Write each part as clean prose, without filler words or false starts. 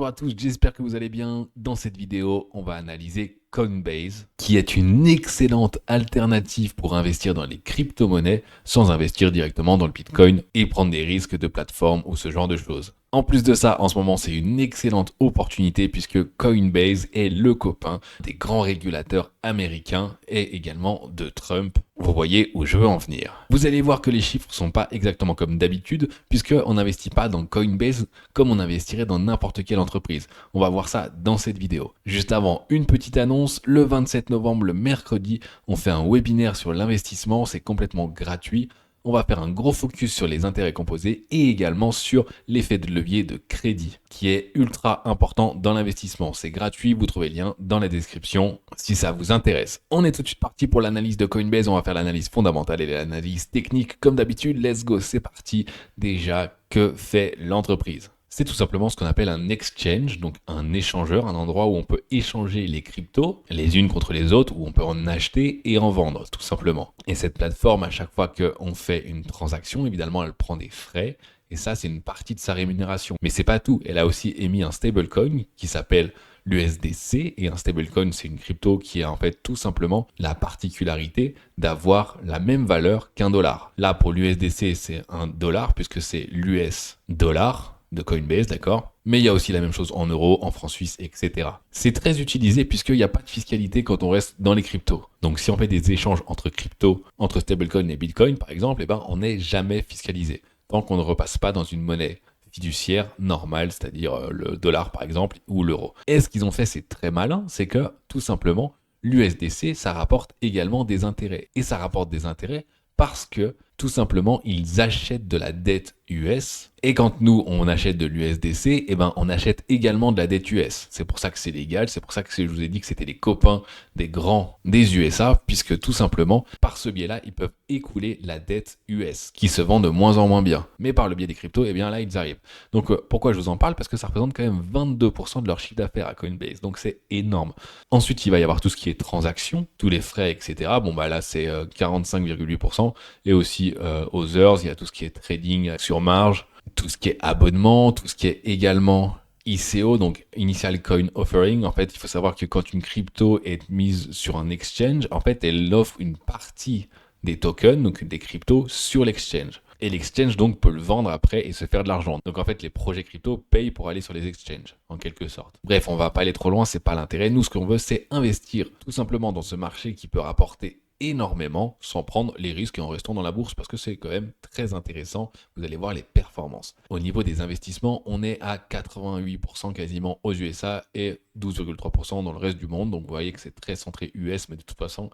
Bonjour à tous, j'espère que vous allez bien. Dans cette vidéo, on va analyser Coinbase, qui est une excellente alternative pour investir dans les crypto-monnaies sans investir directement dans le Bitcoin et prendre des risques de plateforme ou ce genre de choses. En plus de ça, en ce moment, c'est une excellente opportunité puisque Coinbase est le copain des grands régulateurs américains et également de Trump. Vous voyez où je veux en venir. Vous allez voir que les chiffres sont pas exactement comme d'habitude puisqu'on n'investit pas dans Coinbase comme on investirait dans n'importe quelle entreprise. On va voir ça dans cette vidéo. Juste avant, une petite annonce. Le 27 novembre, le mercredi, on fait un webinaire sur l'investissement. C'est complètement gratuit. On va faire un gros focus sur les intérêts composés et également sur l'effet de levier de crédit, qui est ultra important dans l'investissement. C'est gratuit, vous trouvez le lien dans la description si ça vous intéresse. On est tout de suite parti pour l'analyse de Coinbase. On va faire l'analyse fondamentale et l'analyse technique. Comme d'habitude, let's go, c'est parti. Déjà, que fait l'entreprise ? C'est tout simplement ce qu'on appelle un exchange, donc un échangeur, un endroit où on peut échanger les cryptos les unes contre les autres, où on peut en acheter et en vendre, tout simplement. Et cette plateforme, à chaque fois qu'on fait une transaction, évidemment, elle prend des frais, et ça, c'est une partie de sa rémunération. Mais c'est pas tout, elle a aussi émis un stablecoin qui s'appelle l'USDC, et un stablecoin, c'est une crypto qui a en fait tout simplement la particularité d'avoir la même valeur qu'un dollar. Là, pour l'USDC, c'est un dollar, puisque c'est l'US dollar de Coinbase, d'accord? Mais il y a aussi la même chose en euros, en francs suisses, etc. C'est très utilisé puisqu'il n'y a pas de fiscalité quand on reste dans les cryptos. Donc si on fait des échanges entre cryptos, entre stablecoin et Bitcoin par exemple, on n'est jamais fiscalisé tant qu'on ne repasse pas dans une monnaie fiduciaire normale, c'est-à-dire le dollar par exemple ou l'euro. Et ce qu'ils ont fait, c'est très malin, c'est que tout simplement l'USDC, ça rapporte également des intérêts. Et ça rapporte des intérêts parce que tout simplement, ils achètent de la dette US. Et quand nous, on achète de l'USDC, on achète également de la dette US. C'est pour ça que c'est légal, c'est pour ça que je vous ai dit que c'était les copains des grands des USA, puisque tout simplement, par ce biais-là, ils peuvent écouler la dette US, qui se vend de moins en moins bien. Mais par le biais des cryptos, là, ils arrivent. Donc, pourquoi je vous en parle ? Parce que ça représente quand même 22% de leur chiffre d'affaires à Coinbase. Donc, c'est énorme. Ensuite, il va y avoir tout ce qui est transactions, tous les frais, etc. Là, c'est 45,8%. Et aussi, Others, il y a tout ce qui est trading sur marge, tout ce qui est abonnement, tout ce qui est également ICO, donc Initial Coin Offering. En fait, il faut savoir que quand une crypto est mise sur un exchange, en fait, elle offre une partie des tokens, donc des cryptos, sur l'exchange. Et l'exchange, donc, peut le vendre après et se faire de l'argent. Donc, en fait, les projets crypto payent pour aller sur les exchanges, en quelque sorte. Bref, on va pas aller trop loin, c'est pas l'intérêt. Nous, ce qu'on veut, c'est investir tout simplement dans ce marché qui peut rapporter énormément sans prendre les risques et en restant dans la bourse parce que c'est quand même très intéressant. Vous allez voir les performances. Au niveau des investissements, on est à 88% quasiment aux USA et 12,3% dans le reste du monde. Donc vous voyez que c'est très centré US, mais de toute façon,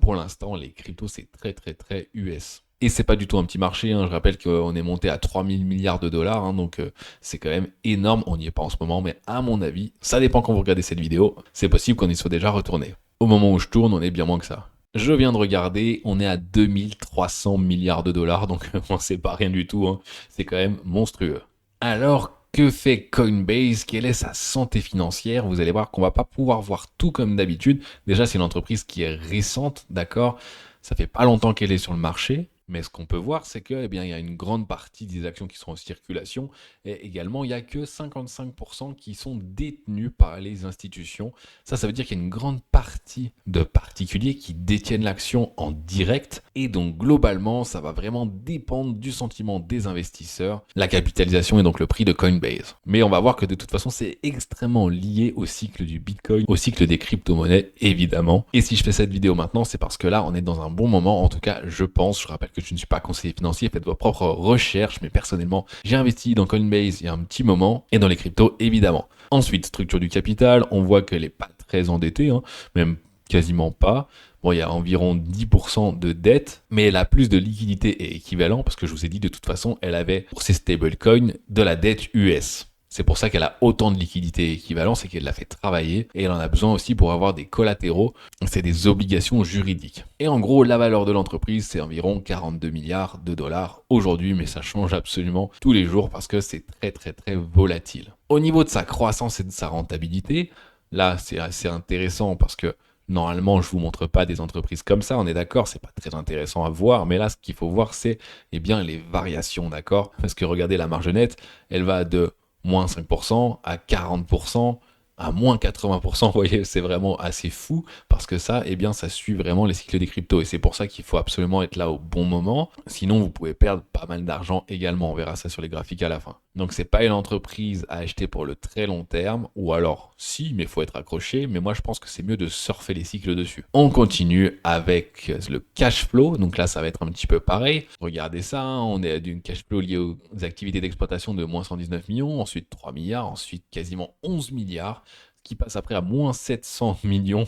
pour l'instant, les cryptos, c'est très très très US. Et c'est pas du tout un petit marché, Je rappelle qu'on est monté à 3000 milliards de dollars, donc c'est quand même énorme. On n'y est pas en ce moment, mais à mon avis, ça dépend quand vous regardez cette vidéo, c'est possible qu'on y soit déjà retourné. Au moment où je tourne, on est bien moins que ça. Je viens de regarder, on est à 2300 milliards de dollars, donc c'est pas rien du tout, c'est quand même monstrueux. Alors, que fait Coinbase ? Quelle est sa santé financière ? Vous allez voir qu'on va pas pouvoir voir tout comme d'habitude. Déjà, c'est une entreprise qui est récente, d'accord ? Ça fait pas longtemps qu'elle est sur le marché. Mais ce qu'on peut voir, c'est que, il y a une grande partie des actions qui sont en circulation et également, il n'y a que 55% qui sont détenus par les institutions. Ça veut dire qu'il y a une grande partie de particuliers qui détiennent l'action en direct et donc globalement, ça va vraiment dépendre du sentiment des investisseurs. La capitalisation est donc le prix de Coinbase. Mais on va voir que de toute façon, c'est extrêmement lié au cycle du Bitcoin, au cycle des crypto-monnaies, évidemment. Et si je fais cette vidéo maintenant, c'est parce que là, on est dans un bon moment. En tout cas, je rappelle que je ne suis pas conseiller financier, faites vos propres recherches, mais personnellement, j'ai investi dans Coinbase il y a un petit moment, et dans les cryptos, évidemment. Ensuite, structure du capital, on voit qu'elle n'est pas très endettée, même quasiment pas. Il y a environ 10% de dette, mais elle a plus de liquidité et équivalent, parce que je vous ai dit, de toute façon, elle avait, pour ses stablecoins, de la dette US. C'est pour ça qu'elle a autant de liquidités équivalentes, c'est qu'elle l'a fait travailler et elle en a besoin aussi pour avoir des collatéraux, c'est des obligations juridiques. Et en gros, la valeur de l'entreprise, c'est environ 42 milliards de dollars aujourd'hui, mais ça change absolument tous les jours parce que c'est très très très volatile. Au niveau de sa croissance et de sa rentabilité, là c'est assez intéressant parce que normalement, je vous montre pas des entreprises comme ça, on est d'accord, c'est pas très intéressant à voir, mais là, ce qu'il faut voir, c'est les variations, d'accord ? Parce que regardez la marge nette, elle va de moins 5%, à 40%, à moins 80%, vous voyez, c'est vraiment assez fou parce que ça, eh bien, ça suit vraiment les cycles des cryptos et c'est pour ça qu'il faut absolument être là au bon moment. Sinon, vous pouvez perdre pas mal d'argent également. On verra ça sur les graphiques à la fin. Donc, c'est pas une entreprise à acheter pour le très long terme ou alors, si, mais il faut être accroché. Mais moi, je pense que c'est mieux de surfer les cycles dessus. On continue avec le cash flow. Donc là, ça va être un petit peu pareil. Regardez ça, hein, on est d'une cash flow liée aux activités d'exploitation de moins 119 millions, ensuite 3 milliards, ensuite quasiment 11 milliards qui passe après à moins 700 millions.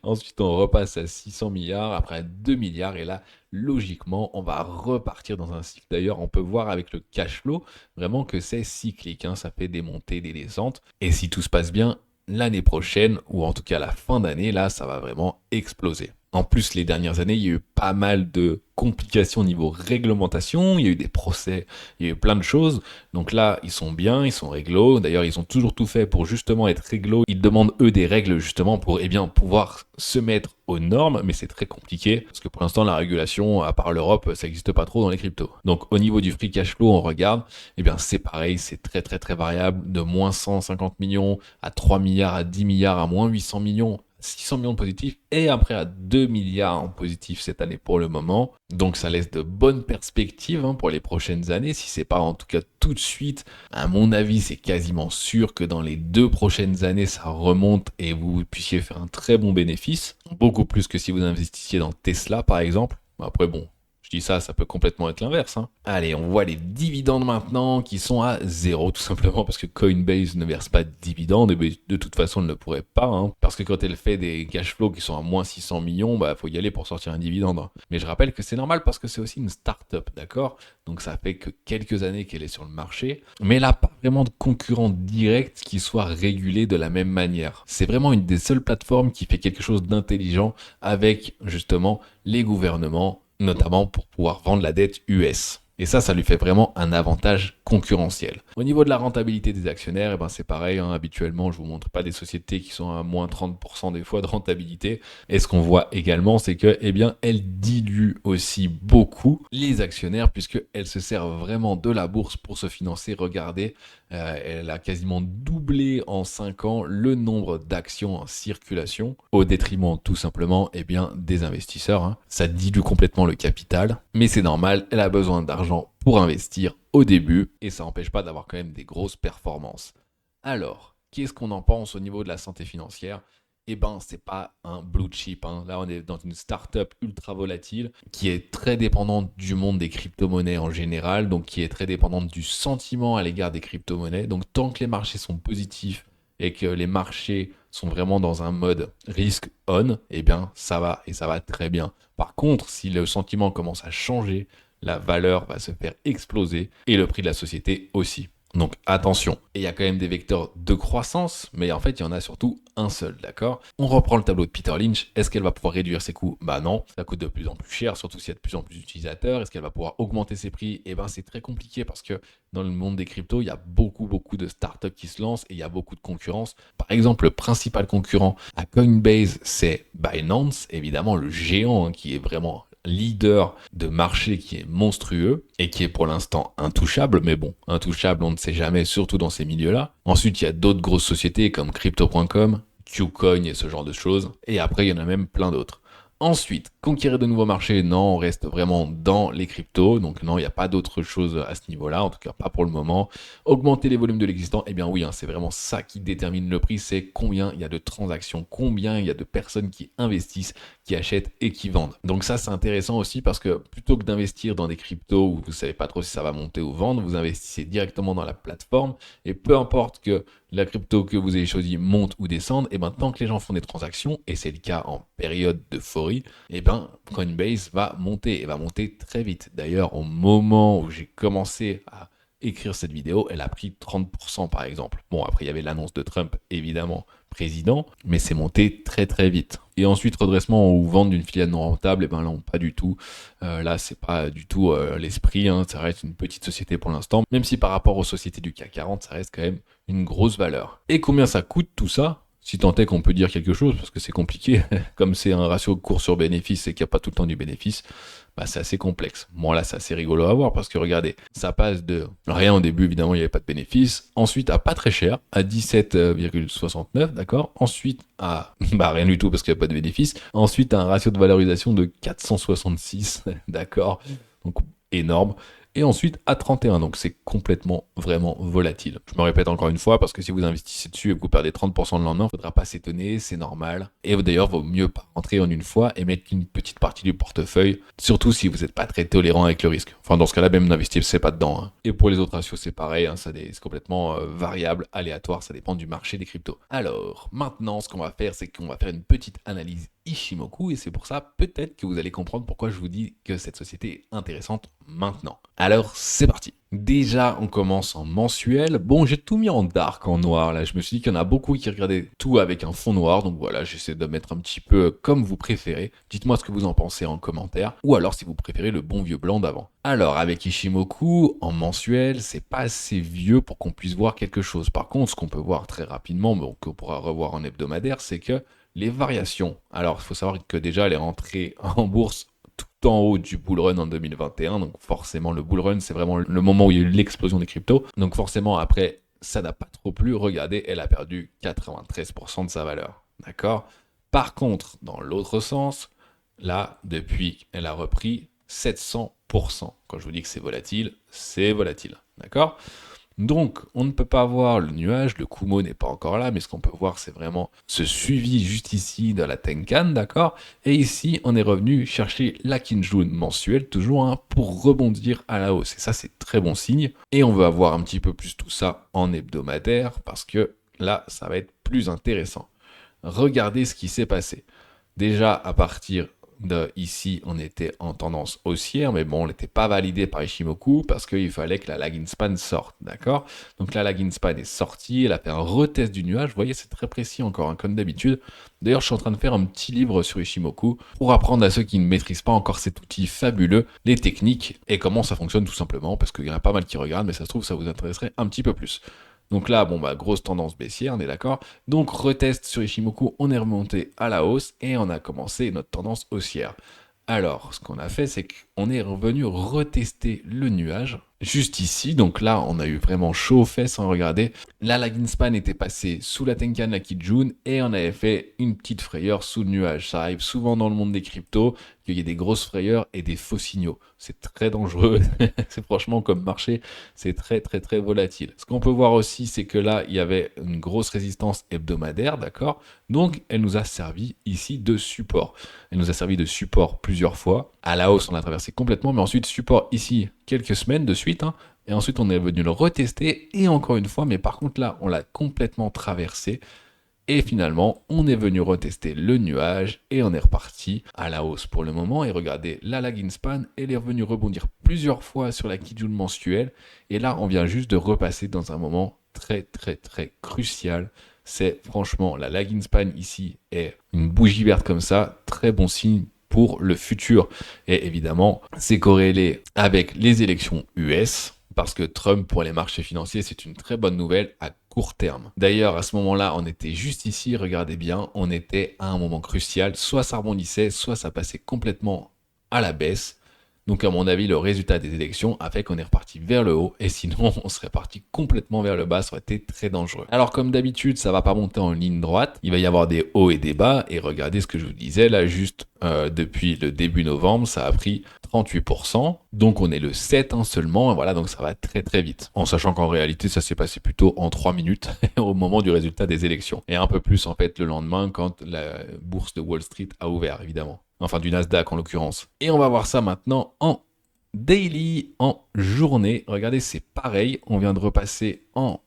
Ensuite, on repasse à 600 milliards, après à 2 milliards. Et là, logiquement, on va repartir dans un cycle. D'ailleurs, on peut voir avec le cash flow vraiment que c'est cyclique. Hein, ça fait des montées, des descentes. Et si tout se passe bien, l'année prochaine, ou en tout cas la fin d'année, là, ça va vraiment exploser. En plus, les dernières années, il y a eu pas mal de complications au niveau réglementation, il y a eu des procès, il y a eu plein de choses. Donc là, ils sont bien, ils sont réglo. D'ailleurs, ils ont toujours tout fait pour justement être réglo. Ils demandent eux des règles justement pour pouvoir se mettre aux normes, mais c'est très compliqué parce que pour l'instant, la régulation, à part l'Europe, ça n'existe pas trop dans les cryptos. Donc au niveau du free cash flow, on regarde, c'est pareil, c'est très très très variable, de moins 150 millions à 3 milliards, à 10 milliards, à moins 800 millions. 600 millions de positifs et après à 2 milliards en positif cette année pour le moment. Donc ça laisse de bonnes perspectives pour les prochaines années. Si c'est pas en tout cas tout de suite, à mon avis, c'est quasiment sûr que dans les 2 prochaines années, ça remonte et vous puissiez faire un très bon bénéfice. Beaucoup plus que si vous investissiez dans Tesla par exemple. Après bon, je dis ça, ça peut complètement être l'inverse. Allez, on voit les dividendes maintenant qui sont à 0, tout simplement parce que Coinbase ne verse pas de dividendes et de toute façon elle ne pourrait pas, parce que quand elle fait des cash flows qui sont à moins 600 millions, faut y aller pour sortir un dividende. Mais je rappelle que c'est normal parce que c'est aussi une start-up, d'accord? Donc ça fait que quelques années qu'elle est sur le marché, mais elle n'a pas vraiment de concurrent direct qui soit régulé de la même manière. C'est vraiment une des seules plateformes qui fait quelque chose d'intelligent avec justement les gouvernements, notamment pour pouvoir vendre la dette US. Et ça lui fait vraiment un avantage concurrentiel. Au niveau de la rentabilité des actionnaires, c'est pareil, habituellement, je vous montre pas des sociétés qui sont à moins 30% des fois de rentabilité. Et ce qu'on voit également, c'est que, elle dilue aussi beaucoup les actionnaires puisqu'elle se sert vraiment de la bourse pour se financer. Regardez, elle a quasiment doublé en 5 ans le nombre d'actions en circulation au détriment tout simplement des investisseurs. Ça dilue complètement le capital, mais c'est normal, elle a besoin d'argent pour investir au début et ça n'empêche pas d'avoir quand même des grosses performances. Alors, qu'est-ce qu'on en pense au niveau de la santé financière? C'est pas un blue chip. Là, on est dans une startup ultra volatile qui est très dépendante du monde des crypto-monnaies en général, donc qui est très dépendante du sentiment à l'égard des crypto-monnaies. Donc, tant que les marchés sont positifs et que les marchés sont vraiment dans un mode risk on, ça va et ça va très bien. Par contre, si le sentiment commence à changer, la valeur va se faire exploser et le prix de la société aussi. Donc attention, et il y a quand même des vecteurs de croissance, mais en fait il y en a surtout un seul, d'accord? On reprend le tableau de Peter Lynch, est-ce qu'elle va pouvoir réduire ses coûts? Non, ça coûte de plus en plus cher, surtout s'il y a de plus en plus d'utilisateurs. Est-ce qu'elle va pouvoir augmenter ses prix? C'est très compliqué parce que dans le monde des cryptos, il y a beaucoup de startups qui se lancent et il y a beaucoup de concurrence. Par exemple, le principal concurrent à Coinbase, c'est Binance, évidemment le géant qui est vraiment leader de marché qui est monstrueux et qui est pour l'instant intouchable, mais bon, intouchable on ne sait jamais, surtout dans ces milieux-là. Ensuite, il y a d'autres grosses sociétés comme Crypto.com, Qcoin et ce genre de choses, et après il y en a même plein d'autres. Ensuite, conquérir de nouveaux marchés, non, on reste vraiment dans les cryptos, donc non, il n'y a pas d'autre chose à ce niveau-là, en tout cas pas pour le moment. Augmenter les volumes de l'existant, oui, c'est vraiment ça qui détermine le prix, c'est combien il y a de transactions, combien il y a de personnes qui investissent, qui achètent et qui vendent. Donc ça, c'est intéressant aussi parce que plutôt que d'investir dans des cryptos où vous savez pas trop si ça va monter ou vendre, vous investissez directement dans la plateforme et peu importe que la crypto que vous avez choisi monte ou descende, tant que les gens font des transactions, et c'est le cas en période d'euphorie, Coinbase va monter, et va monter très vite. D'ailleurs, au moment où j'ai commencé à écrire cette vidéo, elle a pris 30% par exemple. Bon, après il y avait l'annonce de Trump, évidemment, président, mais c'est monté très très vite. Et ensuite, redressement ou vente d'une filiale non rentable, non, pas du tout. Là, c'est pas du tout l'esprit, ça reste une petite société pour l'instant, même si par rapport aux sociétés du CAC 40, ça reste quand même une grosse valeur. Et combien ça coûte tout ça? Si tant est qu'on peut dire quelque chose, parce que c'est compliqué, comme c'est un ratio cours sur bénéfice et qu'il n'y a pas tout le temps du bénéfice, bah, c'est assez complexe. Bon, là, c'est assez rigolo à voir parce que regardez, ça passe de rien au début, évidemment, il n'y avait pas de bénéfice. Ensuite, à pas très cher, à 17,69, d'accord. Ensuite, à bah, rien du tout parce qu'il n'y a pas de bénéfice. Ensuite, à un ratio de valorisation de 466, d'accord. Donc, énorme. Et ensuite à 31, donc c'est complètement vraiment volatile. Je me répète encore une fois, parce que si vous investissez dessus et que vous perdez 30% le lendemain, il ne faudra pas s'étonner, c'est normal. Et d'ailleurs, vaut mieux pas rentrer en une fois et mettre une petite partie du portefeuille, surtout si vous n'êtes pas très tolérant avec le risque. Enfin, dans ce cas-là, même n'investissez pas dedans. Hein. Et pour les autres ratios, c'est pareil, hein, c'est complètement variable, aléatoire, ça dépend du marché des cryptos. Alors, maintenant, ce qu'on va faire, c'est qu'on va faire une petite analyse Ishimoku, et c'est pour ça peut-être que vous allez comprendre pourquoi je vous dis que cette société est intéressante maintenant. Alors c'est parti. Déjà on commence en mensuel. Bon, j'ai tout mis en dark, en noir là, je me suis dit qu'il y en a beaucoup qui regardaient tout avec un fond noir, donc voilà, j'essaie de mettre un petit peu comme vous préférez. Dites-moi ce que vous en pensez en commentaire, ou alors si vous préférez le bon vieux blanc d'avant. Alors avec Ishimoku, en mensuel, c'est pas assez vieux pour qu'on puisse voir quelque chose. Par contre, ce qu'on peut voir très rapidement, mais qu'on pourra revoir en hebdomadaire, c'est que les variations. Alors, il faut savoir que déjà, elle est rentrée en bourse tout en haut du bull run en 2021. Donc, forcément, le bull run, c'est vraiment le moment où il y a eu l'explosion des cryptos. Donc, forcément, après, ça n'a pas trop plu. Regardez, elle a perdu 93% de sa valeur. D'accord? Par contre, dans l'autre sens, là, depuis, elle a repris 700%. Quand je vous dis que c'est volatile, c'est volatile. D'accord? Donc, on ne peut pas voir le nuage, le Kumo n'est pas encore là, mais ce qu'on peut voir, c'est vraiment ce suivi juste ici de la Tenkan, d'accord? Et ici, on est revenu chercher la Kinjun mensuelle, toujours pour rebondir à la hausse. Et ça, c'est très bon signe. Et on veut avoir un petit peu plus tout ça en hebdomadaire, parce que là, ça va être plus intéressant. Regardez ce qui s'est passé. Déjà, à partir de ici, on était en tendance haussière, mais bon, on n'était pas validé par Ishimoku parce qu'il fallait que la lagging span sorte, d'accord? Donc la lagging span est sortie, elle a fait un retest du nuage, vous voyez, c'est très précis encore, hein, comme d'habitude. D'ailleurs, je suis en train de faire un petit livre sur Ishimoku pour apprendre à ceux qui ne maîtrisent pas encore cet outil fabuleux, les techniques et comment ça fonctionne tout simplement, parce qu'il y en a pas mal qui regardent, mais ça se trouve, ça vous intéresserait un petit peu plus. Donc là, bon bah grosse tendance baissière, on est d'accord. Donc retest sur Ishimoku, on est remonté à la hausse et on a commencé notre tendance haussière. Alors, ce qu'on a fait, c'est qu'on est revenu retester le nuage, juste ici. Donc là, on a eu vraiment chaud aux fesses, hein, regardez. Là, la Greenspan était passée sous la Tenkan, la Kijun, et on avait fait une petite frayeur sous le nuage. Ça arrive souvent dans le monde des cryptos, qu'il y ait des grosses frayeurs et des faux signaux. C'est très dangereux. C'est franchement, comme marché, c'est très, très, très volatile. Ce qu'on peut voir aussi, c'est que là, il y avait une grosse résistance hebdomadaire, d'accord? Donc, elle nous a servi ici de support. Elle nous a servi de support plusieurs fois. À la hausse, on l'a traversé complètement, mais ensuite support ici quelques semaines de suite. Hein, et ensuite, on est venu le retester et encore une fois, mais par contre là, on l'a complètement traversé. Et finalement, on est venu retester le nuage et on est reparti à la hausse pour le moment. Et regardez, la lagging span, elle est revenue rebondir plusieurs fois sur la Kijun mensuelle. Et là, on vient juste de repasser dans un moment très, très, très crucial. C'est franchement, la lagging span ici est une bougie verte comme ça, très bon signe pour le futur. Et évidemment, c'est corrélé avec les élections US, parce que Trump, pour les marchés financiers, c'est une très bonne nouvelle à court terme. D'ailleurs, à ce moment-là, on était juste ici, regardez bien, on était à un moment crucial, soit ça rebondissait, soit ça passait complètement à la baisse. Donc à mon avis, le résultat des élections a fait qu'on est reparti vers le haut, et sinon on serait parti complètement vers le bas, ça aurait été très dangereux. Alors comme d'habitude, ça va pas monter en ligne droite, il va y avoir des hauts et des bas, et regardez ce que je vous disais, là juste depuis le début novembre, ça a pris 38%, donc on est le 7 hein, seulement, et voilà, donc ça va très très vite. En sachant qu'en réalité, ça s'est passé plutôt en 3 minutes au moment du résultat des élections, et un peu plus en fait le lendemain quand la bourse de Wall Street a ouvert, évidemment. Enfin du Nasdaq en l'occurrence. Et on va voir ça maintenant en daily, en journée. Regardez, c'est pareil, on vient de repasser en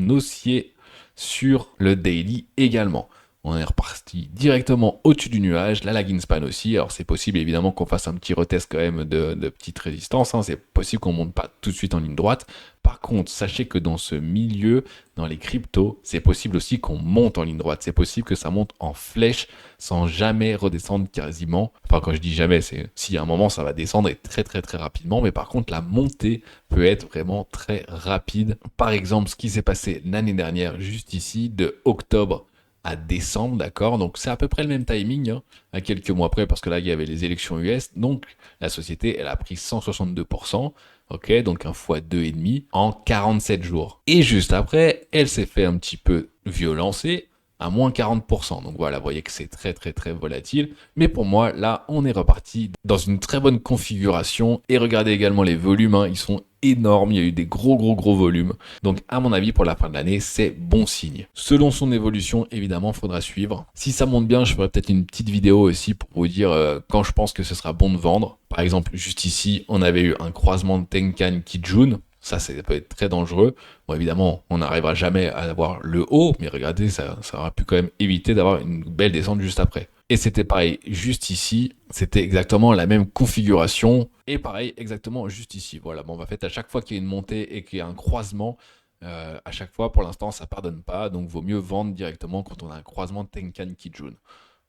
haussier sur le daily également. On est reparti directement au-dessus du nuage, la lagging span aussi. Alors c'est possible évidemment qu'on fasse un petit retest quand même de petite résistance. Hein. C'est possible qu'on ne monte pas tout de suite en ligne droite. Par contre, sachez que dans ce milieu, dans les cryptos, c'est possible aussi qu'on monte en ligne droite. C'est possible que ça monte en flèche sans jamais redescendre quasiment. Enfin, quand je dis jamais, c'est si à un moment ça va descendre et très très très rapidement. Mais par contre, la montée peut être vraiment très rapide. Par exemple, ce qui s'est passé l'année dernière, juste ici, de octobre à décembre, d'accord? Donc c'est à peu près le même timing, hein, à quelques mois près, parce que là, il y avait les élections US. Donc la société, elle a pris 162%, ok? Donc un fois 2,5 en 47 jours. Et juste après, elle s'est fait un petit peu violencer à moins 40%. Donc voilà, vous voyez que c'est très très très volatile. Mais pour moi, là, on est reparti dans une très bonne configuration. Et regardez également les volumes, hein, ils sont énormes. Il y a eu des gros volumes. Donc à mon avis, pour la fin de l'année, c'est bon signe. Selon son évolution, évidemment, il faudra suivre. Si ça monte bien, je ferai peut-être une petite vidéo aussi pour vous dire quand je pense que ce sera bon de vendre. Par exemple, juste ici, on avait eu un croisement de Tenkan Kijun. Ça peut être très dangereux. Bon, évidemment, on n'arrivera jamais à avoir le haut, mais regardez, ça aura pu quand même éviter d'avoir une belle descente juste après. Et c'était pareil, juste ici, c'était exactement la même configuration. Et pareil, exactement juste ici. Voilà, bon, en fait, à chaque fois qu'il y a une montée et qu'il y a un croisement, à chaque fois, pour l'instant, ça pardonne pas. Donc, vaut mieux vendre directement quand on a un croisement Tenkan Kijun.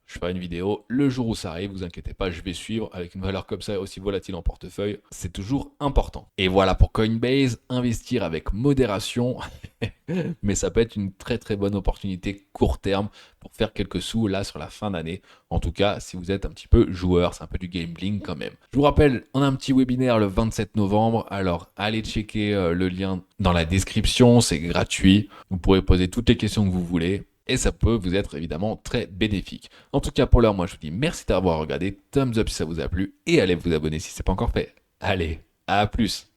Je ferai une vidéo le jour où ça arrive, vous inquiétez pas, je vais suivre avec une valeur comme ça aussi volatile en portefeuille, c'est toujours important. Et voilà pour Coinbase, investir avec modération, mais ça peut être une très très bonne opportunité court terme pour faire quelques sous là sur la fin d'année. En tout cas, si vous êtes un petit peu joueur, c'est un peu du gambling quand même. Je vous rappelle, on a un petit webinaire le 27 novembre, alors allez checker le lien dans la description, c'est gratuit, vous pourrez poser toutes les questions que vous voulez. Et ça peut vous être évidemment très bénéfique. En tout cas, pour l'heure, moi je vous dis merci d'avoir regardé, thumbs up si ça vous a plu, et allez vous abonner si ce n'est pas encore fait. Allez, à plus!